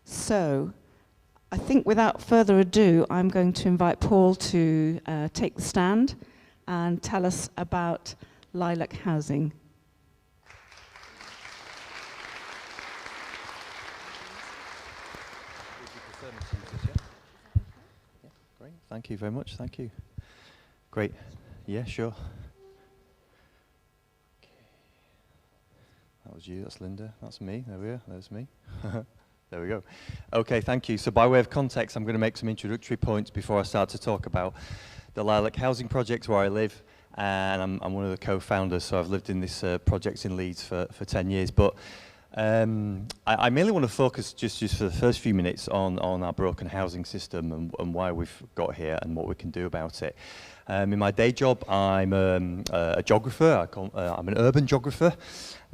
So I think without further ado, I'm going to invite Paul to take the stand and tell us about LILAC Housing. Great, thank you very much, thank you. Great, yeah, sure. That was you, that's Linda, that's me, there we are, there's me. There we go. Okay, thank you. So by way of context, I'm going to make some introductory points before I start to talk about the LILAC Housing Project where I live, and I'm one of the co-founders, so I've lived in this project in Leeds for 10 years. But I mainly want to focus just for the first few minutes on our broken housing system and why we've got here and what we can do about it. In my day job, I'm a geographer. I'm an urban geographer.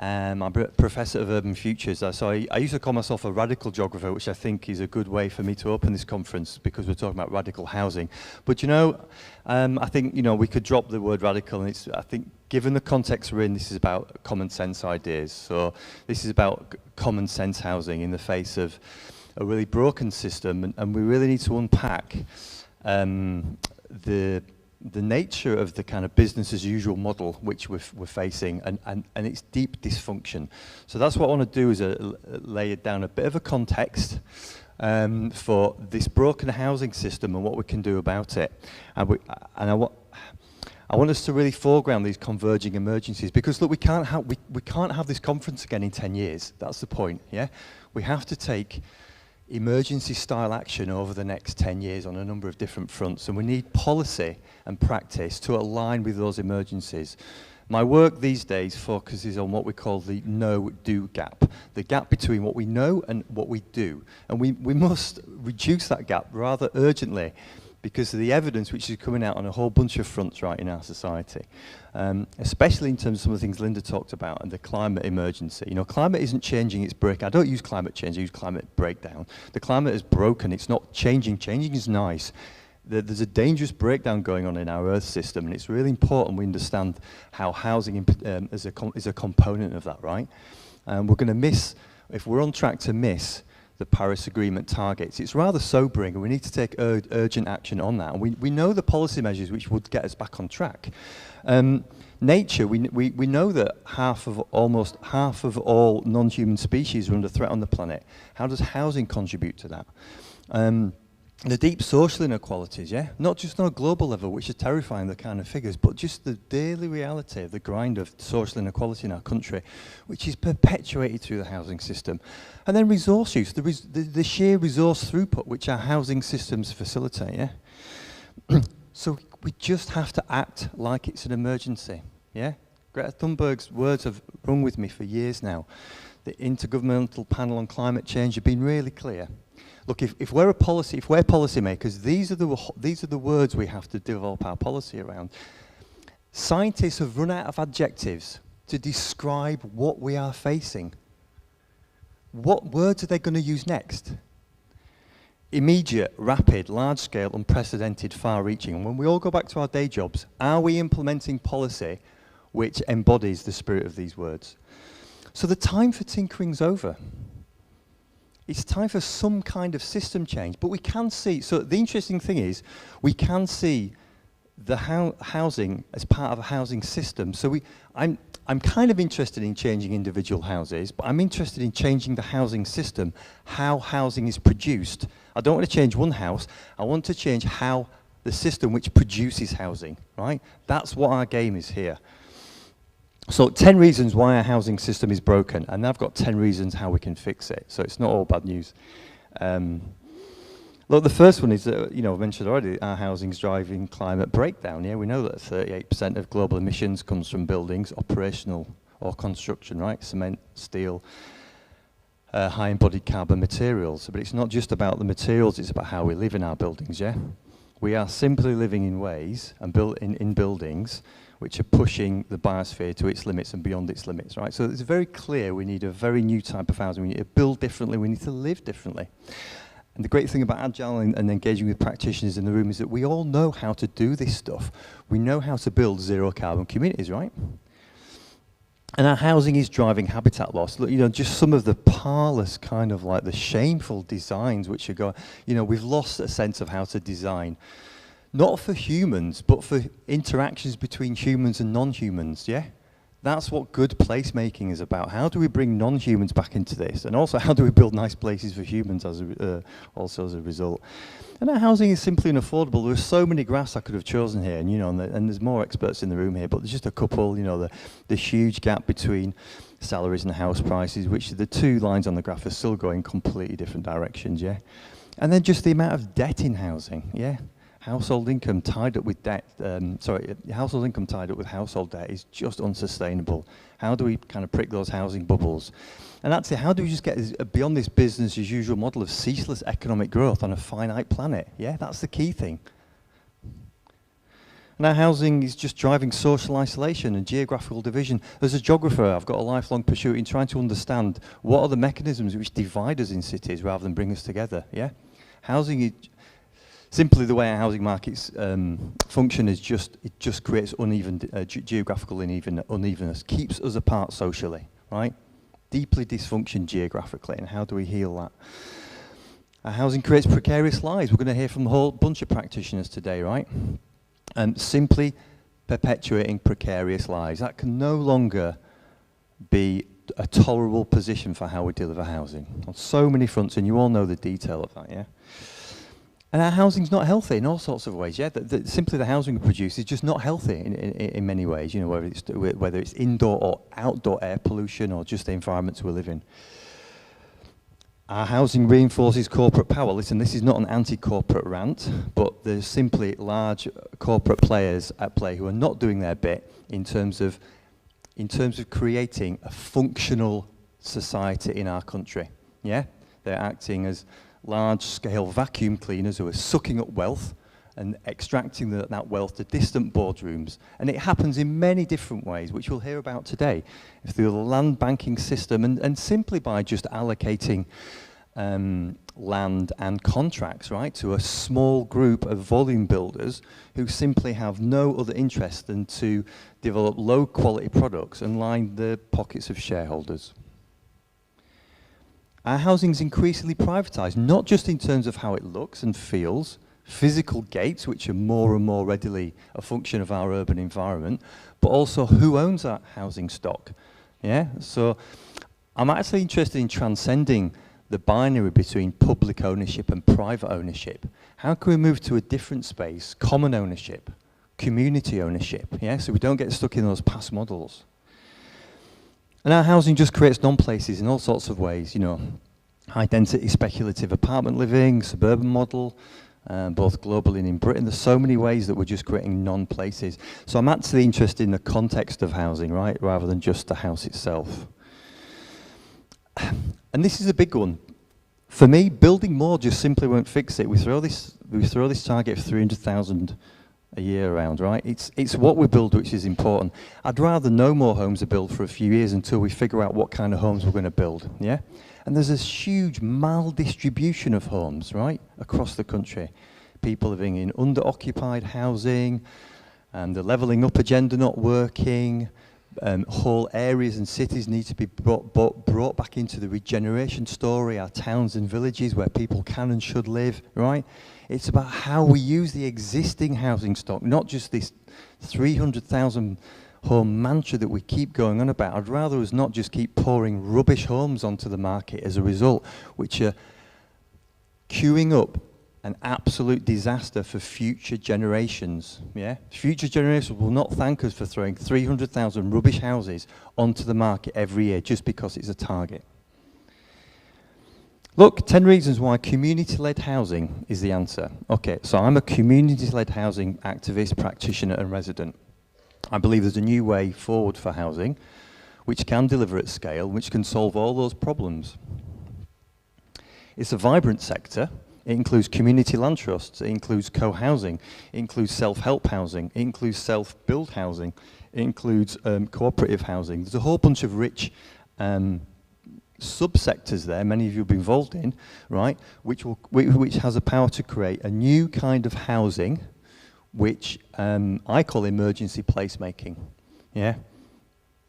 I'm a professor of urban futures. So I used to call myself a radical geographer, which I think is a good way for me to open this conference because we're talking about radical housing. But you know, I think we could drop the word radical, and I think given the context we're in, this is about common sense ideas. So this is about common sense housing in the face of a really broken system, and we really need to unpack the nature of the kind of business as usual model which we're facing and its deep dysfunction. So that's what I want to do, is lay down a bit of a context for this broken housing system and what we can do about it. And I want us to really foreground these converging emergencies, because look, we can't have this conference again in 10 years. That's the point, yeah? We have to take emergency style action over the next 10 years on a number of different fronts, and we need policy and practice to align with those emergencies. My work these days focuses on what we call the know-do gap, the gap between what we know and what we do. And we must reduce that gap rather urgently because of the evidence which is coming out on a whole bunch of fronts right in our society, especially in terms of some of the things Linda talked about and the climate emergency. You know, climate isn't changing, it's breaking. I don't use climate change, I use climate breakdown. The climate is broken, it's not changing. Changing is nice. There's a dangerous breakdown going on in our Earth system, and it's really important we understand how housing is a component of that, right? We're going to miss, if we're on track to miss the Paris Agreement targets, it's rather sobering, and we need to take urgent action on that. And we know the policy measures which would get us back on track. Nature, we know that almost half of all non-human species are under threat on the planet. How does housing contribute to that? The deep social inequalities, yeah? Not just on a global level, which is terrifying, the kind of figures, but just the daily reality of the grind of social inequality in our country, which is perpetuated through the housing system. And then resource use, the sheer resource throughput which our housing systems facilitate, yeah? So we just have to act like it's an emergency, yeah? Greta Thunberg's words have rung with me for years now. The Intergovernmental Panel on Climate Change have been really clear. Look, if we're policymakers, these are the words we have to develop our policy around. Scientists have run out of adjectives to describe what we are facing. What words are they going to use next? Immediate, rapid, large-scale, unprecedented, far-reaching. And when we all go back to our day jobs, are we implementing policy which embodies the spirit of these words? So the time for tinkering's over. It's time for some kind of system change, but we can see, so the interesting thing is, we can see the housing as part of a housing system. So I'm kind of interested in changing individual houses, but I'm interested in changing the housing system, how housing is produced. I don't want to change one house, I want to change how the system which produces housing, right? That's what our game is here. So 10 reasons why our housing system is broken, and I've got 10 reasons how we can fix it. So it's not all bad news. Look, the first one is that, I mentioned already, our housing's driving climate breakdown. Yeah, we know that 38% of global emissions comes from buildings, operational or construction, right? Cement, steel, high embodied carbon materials. But it's not just about the materials, it's about how we live in our buildings, yeah? We are simply living in ways and in buildings which are pushing the biosphere to its limits and beyond its limits, right? So it's very clear we need a very new type of housing. We need to build differently, we need to live differently. And the great thing about Agile and engaging with practitioners in the room is that we all know how to do this stuff. We know how to build zero carbon communities, right? And our housing is driving habitat loss. Look, you know, just some of the parlous kind of like the shameful designs which are going, you know, we've lost a sense of how to design. Not for humans, but for interactions between humans and non-humans, yeah? That's what good placemaking is about. How do we bring non-humans back into this? And also, how do we build nice places for humans also as a result? And our housing is simply unaffordable. There are so many graphs I could have chosen here, and, you know, and there's more experts in the room here, but there's just a couple, you know, the huge gap between salaries and house prices, which the two lines on the graph are still going completely different directions, yeah? And then just the amount of debt in housing, yeah? Household income tied up with debt, household income tied up with household debt is just unsustainable. How do we kind of prick those housing bubbles? And that's it. How do we just get beyond this business as usual model of ceaseless economic growth on a finite planet? Yeah, that's the key thing. And our housing is just driving social isolation and geographical division. As a geographer, I've got a lifelong pursuit in trying to understand what are the mechanisms which divide us in cities rather than bring us together. Yeah, housing is simply the way our housing markets function is it just creates uneven geographical unevenness, keeps us apart socially, right? Deeply dysfunction geographically, and how do we heal that? Our housing creates precarious lives. We're going to hear from a whole bunch of practitioners today, right? And simply perpetuating precarious lives. That can no longer be a tolerable position for how we deliver housing on so many fronts, and you all know the detail of that, yeah? And our housing's not healthy in all sorts of ways, yeah? Simply the housing we produce is just not healthy in many ways, you know, whether it's indoor or outdoor air pollution or just the environments we live in. Our housing reinforces corporate power. Listen, this is not an anti-corporate rant, but there's simply large corporate players at play who are not doing their bit in terms of creating a functional society in our country, yeah? They're acting as large-scale vacuum cleaners who are sucking up wealth and extracting that wealth to distant boardrooms. And it happens in many different ways, which we'll hear about today, through the land banking system and simply by just allocating land and contracts, right, to a small group of volume builders who simply have no other interest than to develop low-quality products and line the pockets of shareholders. Our housing is increasingly privatised, not just in terms of how it looks and feels, physical gates, which are more and more readily a function of our urban environment, but also who owns that housing stock. Yeah, so I'm actually interested in transcending the binary between public ownership and private ownership. How can we move to a different space, common ownership, community ownership, yeah, so we don't get stuck in those past models. And our housing just creates non-places in all sorts of ways, you know, high-density speculative apartment living, suburban model, both globally and in Britain. There's so many ways that we're just creating non-places. So I'm actually interested in the context of housing, right, rather than just the house itself. And this is a big one. For me, building more just simply won't fix it. We throw this target of 300,000 a year around, right? It's what we build which is important. I'd rather no more homes are built for a few years until we figure out what kind of homes we're going to build, yeah? And there's this huge maldistribution of homes, right, across the country. People living in under-occupied housing, and the levelling up agenda not working. Whole areas and cities need to be brought back into the regeneration story, our towns and villages where people can and should live, right? It's about how we use the existing housing stock, not just this 300,000 home mantra that we keep going on about. I'd rather us not just keep pouring rubbish homes onto the market as a result, which are queuing up an absolute disaster for future generations, yeah? Future generations will not thank us for throwing 300,000 rubbish houses onto the market every year just because it's a target. Look, 10 reasons why community-led housing is the answer. Okay, so I'm a community-led housing activist, practitioner and resident. I believe there's a new way forward for housing which can deliver at scale, which can solve all those problems. It's a vibrant sector. It includes community land trusts, it includes co-housing, it includes self-help housing, it includes self-build housing, it includes cooperative housing. There's a whole bunch of rich subsectors there, many of you have been involved in, right, which has the power to create a new kind of housing, which I call emergency placemaking, yeah?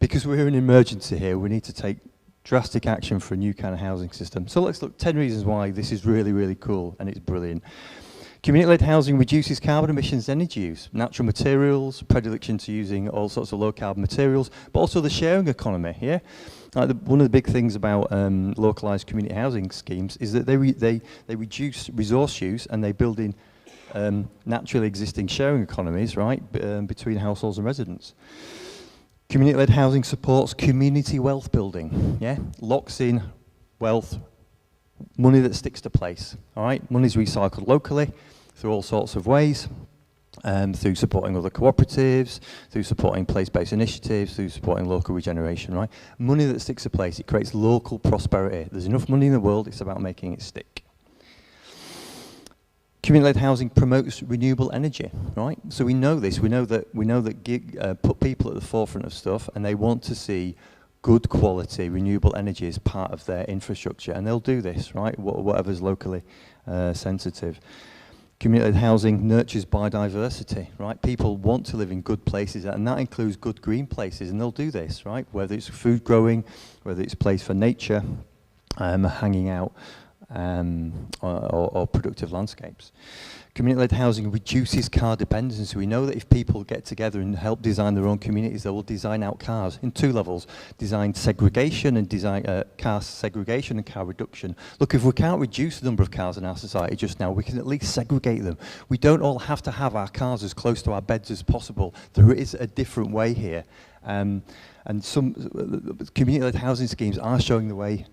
because we're in an emergency here, we need to take drastic action for a new kind of housing system. So let's look 10 reasons why this is really, really cool and it's brilliant. Community-led housing reduces carbon emissions and energy use, natural materials, predilection to using all sorts of low-carbon materials, but also the sharing economy, yeah? One of the big things about localised community housing schemes is that they reduce resource use and they build in naturally existing sharing economies, right, between households and residents. Community-led housing supports community wealth building, yeah? Locks in wealth, money that sticks to place, all right? Money's recycled locally through all sorts of ways, through supporting other cooperatives, through supporting place-based initiatives, through supporting local regeneration, right? Money that sticks to place, it creates local prosperity. There's enough money in the world, it's about making it stick. Community-led housing promotes renewable energy, right? So we know this. We know that put people at the forefront of stuff, and they want to see good quality renewable energy as part of their infrastructure, and they'll do this, right? Whatever's locally sensitive. Community-led housing nurtures biodiversity, right? People want to live in good places, and that includes good green places, and they'll do this, right? Whether it's food growing, whether it's a place for nature, hanging out, or productive landscapes. Community-led housing reduces car dependency. We know that if people get together and help design their own communities, they will design out cars in two levels: design segregation and design car segregation and car reduction. Look, if we can't reduce the number of cars in our society just now, we can at least segregate them. We don't all have to have our cars as close to our beds as possible. There is a different way here, and some community-led housing schemes are showing the way.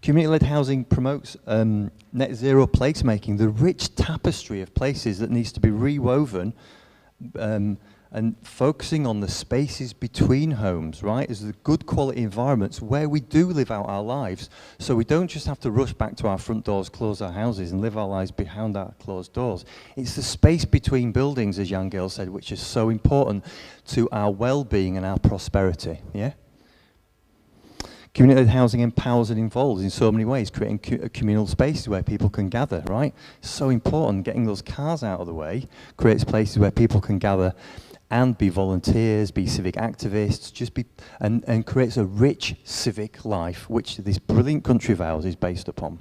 Community-led housing promotes net zero placemaking, the rich tapestry of places that needs to be rewoven, and focusing on the spaces between homes, right, as the good quality environments where we do live out our lives, so we don't just have to rush back to our front doors, close our houses and live our lives behind our closed doors. It's the space between buildings, as Jan Gill said, which is so important to our well-being and our prosperity, yeah? Community housing empowers and involves in so many ways, creating communal spaces where people can gather, right? So important, getting those cars out of the way creates places where people can gather and be volunteers, be civic activists, and creates a rich civic life, which this brilliant country of ours is based upon.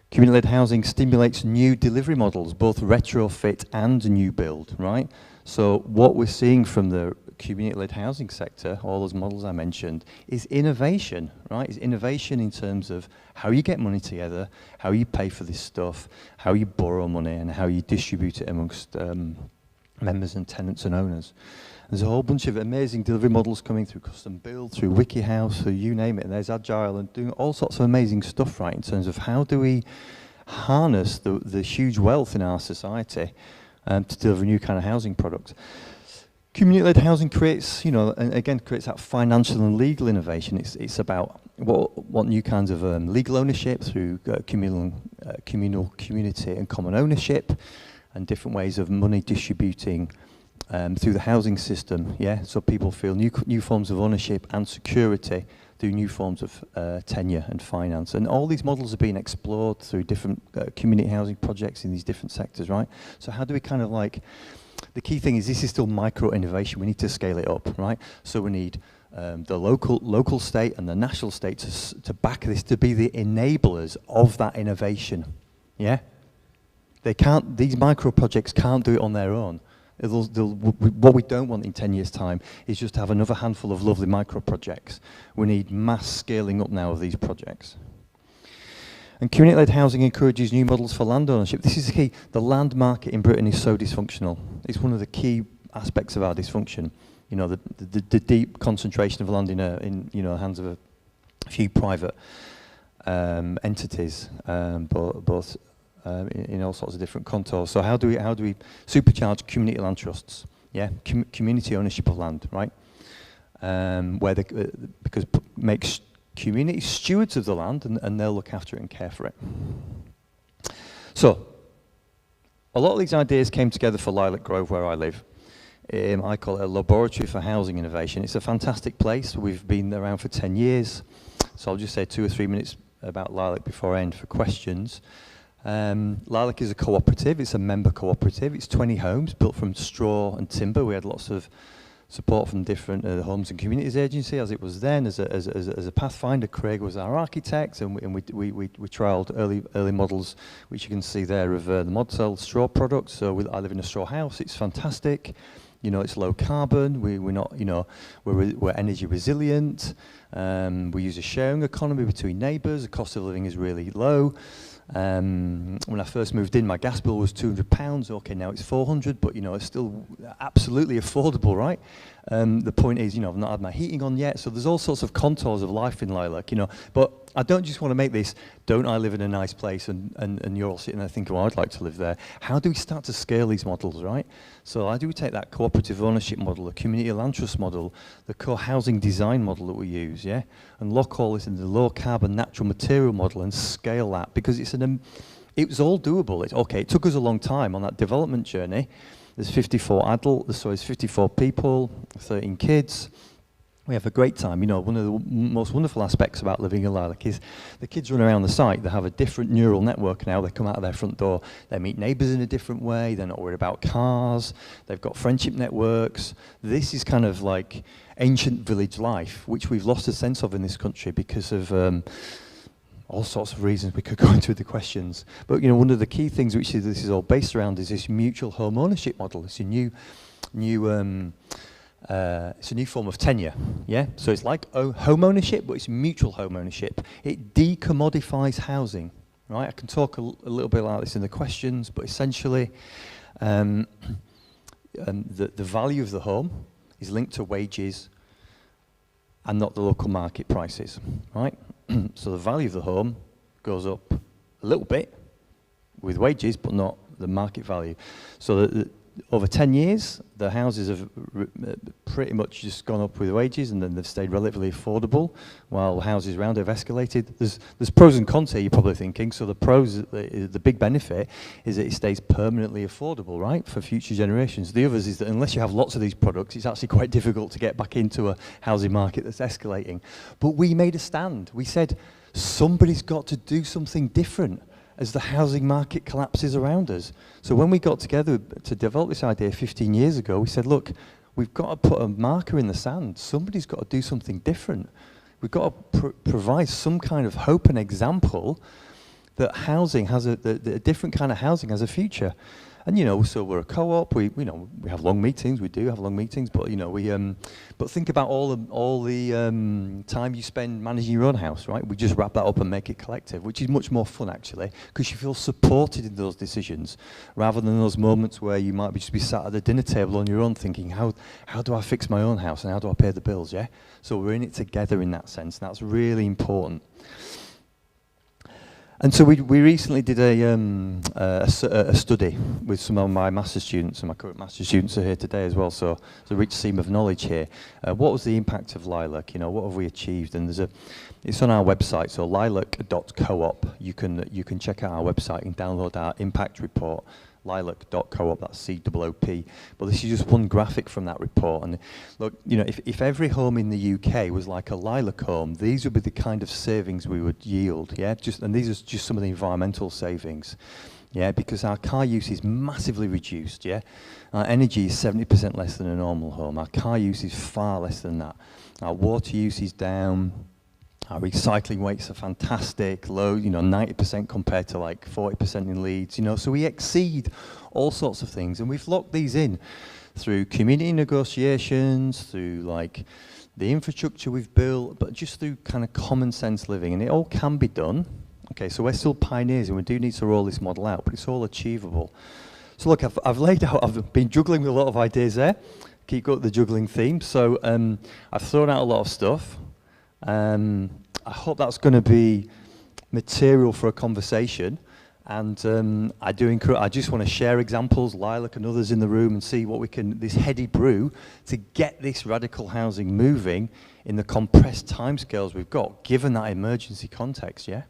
Community-led housing stimulates new delivery models, both retrofit and new build, right? So what we're seeing from the community-led housing sector, all those models I mentioned, is innovation, right? It's innovation in terms of how you get money together, how you pay for this stuff, how you borrow money, and how you distribute it amongst members and tenants and owners. There's a whole bunch of amazing delivery models coming through custom build, through WikiHouse, through you name it, and there's Agile, and doing all sorts of amazing stuff, right, in terms of how do we harness the huge wealth in our society to deliver new kind of housing products. Community-led housing creates, you know, and again, creates that financial and legal innovation. It's about what new kinds of legal ownership through communal, community and common ownership, and different ways of money distributing through the housing system, yeah? So people feel new forms of ownership and security through new forms of tenure and finance. And all these models are being explored through different community housing projects in these different sectors, right? So how do we kind of like, the key thing is this is still micro innovation. We need to scale it up, right? So we need the local state and the national state to back this, to be the enablers of that innovation, yeah? These micro projects can't do it on their own. What we don't want in 10 years' time is just to have another handful of lovely micro projects. We need mass scaling up now of these projects. And community-led housing encourages new models for land ownership. This is the key. The land market in Britain is so dysfunctional. It's one of the key aspects of our dysfunction. You know, the deep concentration of land in the hands of a few private entities, both in all sorts of different contours. So how do we supercharge community land trusts? Yeah, community ownership of land, right? Because makes community stewards of the land, and they'll look after it and care for it. So, a lot of these ideas came together for Lilac Grove, where I live. I call it a laboratory for housing innovation. It's a fantastic place. We've been around for 10 years. So I'll just say 2 or 3 minutes about Lilac before I end for questions. Lilac is a cooperative. It's a member cooperative. It's 20 homes built from straw and timber. We had lots of support from different Homes and Communities Agency, as it was then, as a pathfinder. Craig was our architect, and we trialled early models, which you can see there of the Modcell straw product. So I live in a straw house. It's fantastic. You know, it's low carbon. We're not, you know, we're energy resilient. We use a sharing economy between neighbours. The cost of living is really low. When I first moved in, my gas bill was £200. Okay, now it's 400, but you know, it's still absolutely affordable, right? The point is, you know, I've not had my heating on yet, so there's all sorts of contours of life in Lilac, you know. But I don't just want to make this, don't I live in a nice place, and you're all sitting there thinking, well, I'd like to live there. How do we start to scale these models, right? So how do we take that cooperative ownership model, the community land trust model, the co-housing design model that we use, yeah, and lock all this into the low carbon natural material model and scale that, because it was all doable. It took us a long time on that development journey. There's 54 there's 54 people, 13 kids. We have a great time. You know, one of the most wonderful aspects about living in Lilac is the kids run around the site. They have a different neural network now. They come out of their front door. They meet neighbours in a different way. They're not worried about cars. They've got friendship networks. This is kind of like ancient village life, which we've lost a sense of in this country because of all sorts of reasons. We could go into the questions. But, you know, one of the key things which this is all based around is this mutual home ownership model. It's a new form of tenure, yeah? So it's like home ownership, but it's mutual home ownership. It decommodifies housing, right? I can talk a little bit about this in the questions, but essentially the value of the home is linked to wages and not the local market prices, right? So the value of the home goes up a little bit with wages, but not the market value. So over 10 years, the houses have pretty much just gone up with wages, and then they've stayed relatively affordable, while houses around have escalated. There's pros and cons here, you're probably thinking. So the pros, the big benefit is that it stays permanently affordable, right, for future generations. The others is that unless you have lots of these products, it's actually quite difficult to get back into a housing market that's escalating. But we made a stand. We said, somebody's got to do something different as the housing market collapses around us. So when we got together to develop this idea 15 years ago, we said, look, we've got to put a marker in the sand. Somebody's got to do something different. We've got to provide some kind of hope and example that housing has a different kind of housing has a future. And, you know, so we're a co-op. We have long meetings. We do have long meetings, but, you know, but think about all the time you spend managing your own house, right? We just wrap that up and make it collective, which is much more fun, actually, because you feel supported in those decisions, rather than those moments where you might just be sat at the dinner table on your own thinking, how do I fix my own house and how do I pay the bills, yeah? So we're in it together in that sense, and that's really important. And so we recently did a study with some of my master's students, and my current master's students are here today as well, so there's a rich seam of knowledge here. What was the impact of Lilac? You know, what have we achieved? And it's on our website, so lilac.coop. You can check out our website and download our impact report. lilac.coop, that's C-O-O-P. But this is just one graphic from that report. And look, you know, if every home in the UK was like a Lilac home, these would be the kind of savings we would yield, yeah? And these are just some of the environmental savings, yeah? Because our car use is massively reduced, yeah? Our energy is 70% less than a normal home. Our car use is far less than that. Our water use is down. Our recycling rates are fantastic, low, you know, 90% compared to like 40% in Leeds, you know, so we exceed all sorts of things, and we've locked these in through community negotiations, through like the infrastructure we've built, but just through kind of common sense living, and it all can be done. Okay, so we're still pioneers, and we do need to roll this model out, but it's all achievable. So look, I've been juggling with a lot of ideas there, keep going with the juggling theme, so I've thrown out a lot of stuff. I hope that's going to be material for a conversation, and I just want to share examples, Lilac and others in the room, and see what we can, this heady brew, to get this radical housing moving in the compressed timescales we've got, given that emergency context, yeah?